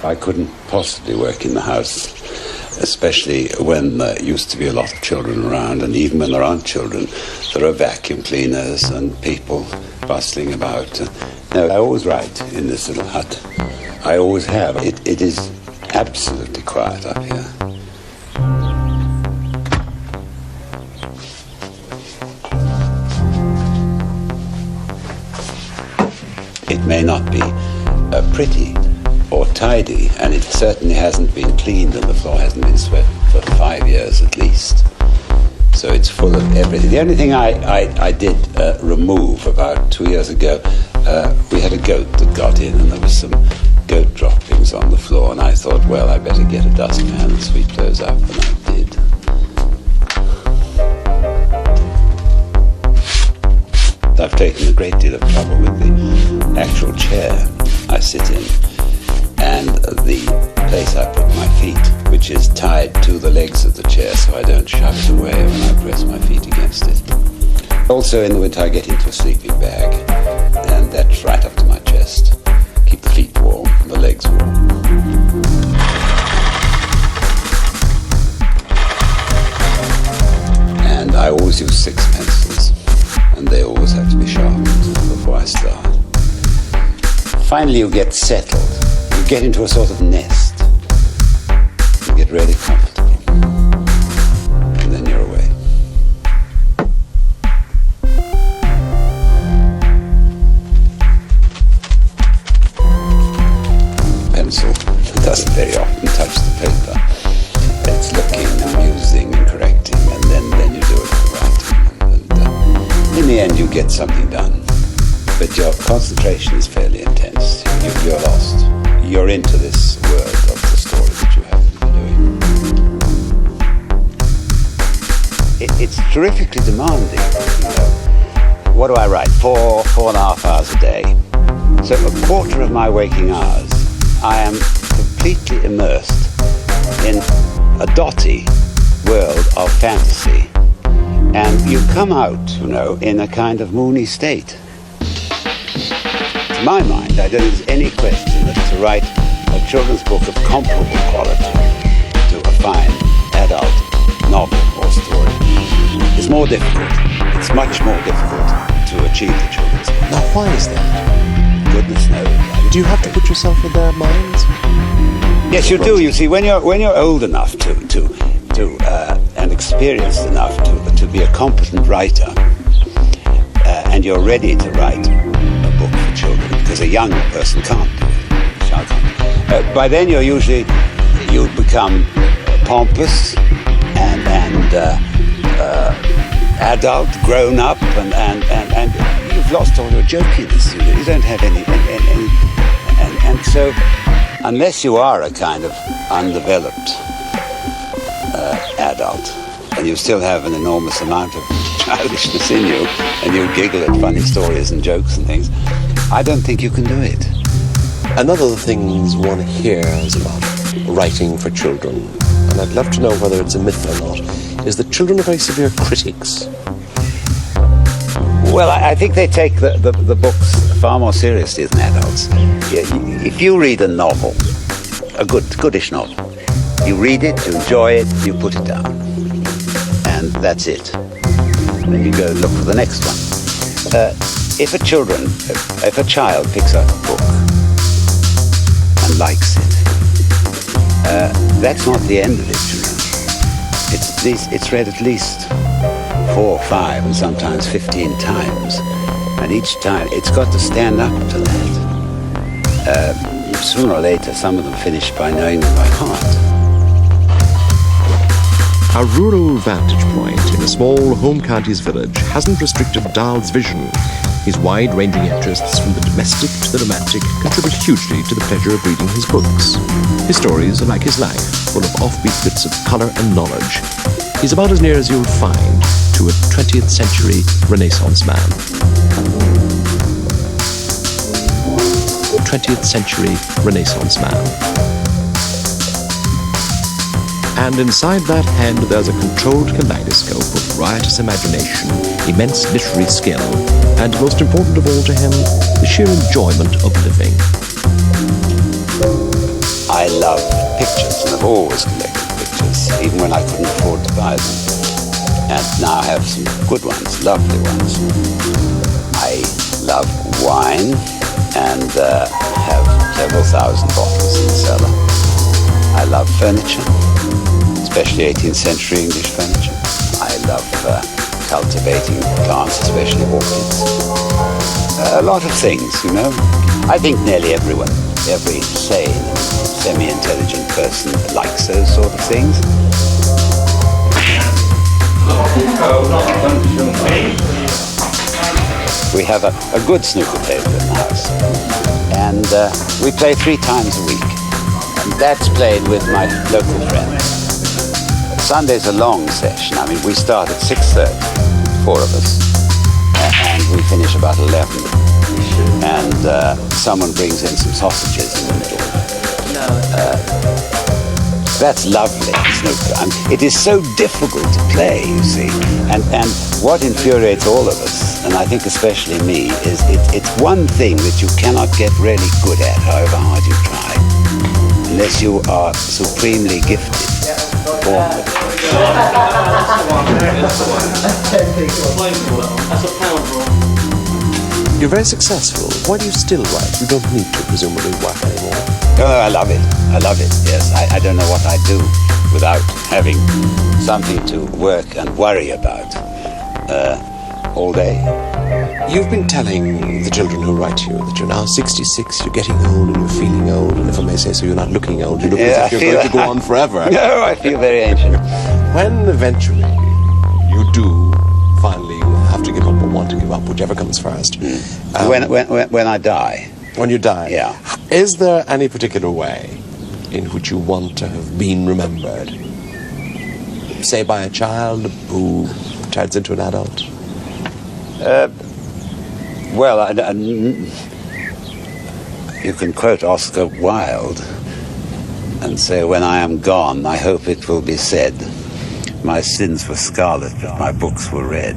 I couldn't possibly work in the house, especially when there used to be a lot of children around, and even when there aren't children, there are vacuum cleaners and people bustling about. No, I always write in this little hut. I always have. It is absolutely quiet up here. It may not be pretty or tidy, and it certainly hasn't been cleaned, and the floor hasn't been swept for 5 years at least. So it's full of everything. The only thing I did remove about 2 years ago, we had a goat that got in, and there was some goat droppings on the floor, and I thought, well, I better get a dustpan and sweep those up, and I did. I've taken a great deal of trouble with the actual chair I sit in and the place I put my feet, which is tied to the legs of the chair so I don't shove it away when I press my feet against it. Also in the winter I get into a sleeping bag, and that's right up to my chest. Keep the feet warm and the legs warm. And I always use 6 pencils, and they always have to be sharpened before I start. Finally you get settled. You get into a sort of nest. You get really comfortable. And then you're away. Pencil doesn't very often touch the paper. It's looking and musing and correcting, and then you do it for writing. And in the end you get something done. But your concentration is fairly intense. You're lost. You're into this world of the story that you have to be doing. It's terrifically demanding. You know. What do I write? 4.5 hours a day. So a quarter of my waking hours, I am completely immersed in a dotty world of fantasy. And you come out, you know, in a kind of moony state. To my mind, I don't think there's any question that to write a children's book of comparable quality to a fine adult novel or story is more difficult. It's much more difficult to achieve the children's book. Now, why is that? Goodness knows. Do you have to put yourself in their minds? Yes, you do. You see, when you're old enough and experienced enough to be a competent writer, and you're ready to write a book for children, because a young person can't do it. A child can't. By then you become pompous and adult, grown up, and you've lost all your jokiness. You don't have any and so unless you are a kind of undeveloped adult, and you still have an enormous amount of childishness in you, and you giggle at funny stories and jokes and things, I don't think you can do it. Another of the things one hears about writing for children, and I'd love to know whether it's a myth or not, is that children are very severe critics. Well, I think they take the books far more seriously than adults. If you read a novel, a goodish novel, you read it, you enjoy it, you put it down. And that's it. And then you go look for the next one. If a child picks up a book and likes it, that's not the end of it, you know. It's read at least 4, 5, and sometimes 15 times. And each time, it's got to stand up to that. Sooner or later, some of them finish by knowing them by heart. A rural vantage point in a small home counties village hasn't restricted Dahl's vision. His wide-ranging interests, from the domestic to the romantic, contribute hugely to the pleasure of reading his books. His stories are like his life, full of offbeat bits of colour and knowledge. He's about as near as you'll find to a 20th century Renaissance man. 20th century Renaissance man. And inside that head there's a controlled kaleidoscope of riotous imagination, immense literary skill, and most important of all to him, the sheer enjoyment of living. I love pictures, and I've always collected pictures, even when I couldn't afford to buy them. And now I have some good ones, lovely ones. I love wine and have several thousand bottles in the cellar. I love furniture, especially 18th century English furniture. I love cultivating plants, especially orchids. A lot of things, you know. I think nearly everyone, every sane and semi-intelligent person likes those sort of things. We have a good snooker table in the house, and we play 3 times a week. And that's played with my local friends. Sunday's a long session. I mean, we start at 6:30, 4 of us, and we finish about 11. And someone brings in some sausages in the middle. That's lovely, snooker. It is so difficult to play, you see. And what infuriates all of us, and I think especially me, is it's one thing that you cannot get really good at, however hard you try, unless you are supremely gifted. You're very successful. Why do you still write? You don't need to presumably work anymore. Oh, I love it. I love it, yes. I don't know what I'd do without having something to work and worry about all day. You've been telling the children who write to you that you're now 66, you're getting old and you're feeling old, and if I may say so, you're not looking old. You look as if you're going to go on forever. No, I feel very ancient. When eventually you do finally have to give up or want to give up, whichever comes first. When I die. When you die? Yeah. Is there any particular way in which you want to have been remembered? Say by a child who turns into an adult? Well, you can quote Oscar Wilde and say, "When I am gone, I hope it will be said, my sins were scarlet, but my books were red."